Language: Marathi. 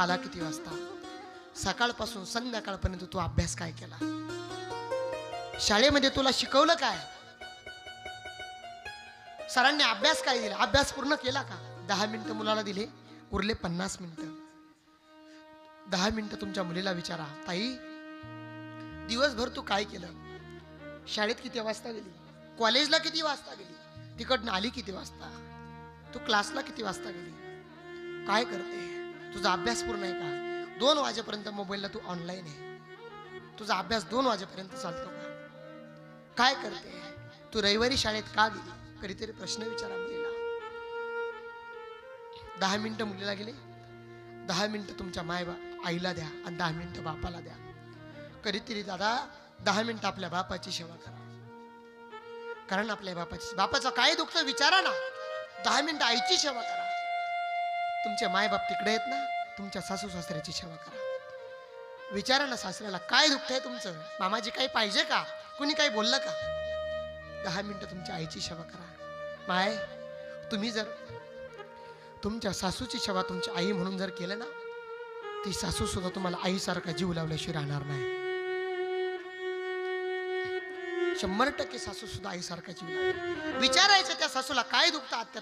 आला किती वाजता, सकाळपासून संध्याकाळपर्यंत तू अभ्यास काय केला, शाळेमध्ये तुला शिकवलं काय, सरांनी अभ्यास काय दिला, अभ्यास पूर्ण केला का? 10 मिनिटं मुलाला दिले, उरले 50 मिनिटं. 10 मिनिटं तुमच्या मुलीला विचारा, ताई दिवसभर तू काय केलं, शाळेत किती वाजता गेली, कॉलेजला किती वाजता गेली, तिकडनं आली किती वाजता, तू क्लासला किती वाजता गेली, काय करते, तुझा अभ्यास पूर्ण आहे का? 2 वाजेपर्यंत मोबाईलला तू ऑनलाईन आहे, तुझा अभ्यास 2 वाजेपर्यंत चालतो का? काय करते तू? रविवारी शाळेत का गेली? कधीतरी प्रश्न विचारा मुलीला. 10 मिनिटं मुलीला गेले, 10 मिनिटं तुमच्या आईला द्या आणि 10 मिनिटं बापाला द्या. कधीतरी दादा 10 मिनिटं आपल्या बापाची सेवा करा, कारण आपल्या बापाचं काय दुखतं विचारा ना. 10 मिनिटं आईची सेवा करा. तुमचे मायबाप तिकडे आहेत ना, तुमच्या सासू सासऱ्याची सेवा करा. विचारा ना सासऱ्याला काय दुखतंय तुमचं, मामाजी काही पाहिजे का, कुणी काही बोललं का? 10 मिनिटं तुमच्या आईची सेवा करा. माय, तुम्ही जर तुमच्या सासूची सेवा तुमची आई म्हणून जर केलं ना, ती सासू सुद्धा तुम्हाला आईसारखा जीव लावल्याशिवाय राहणार नाही. 100% सासू सुद्धा आईसारखा जीव लावणार. विचारायचं त्या सासूला काय दुखतं आत्या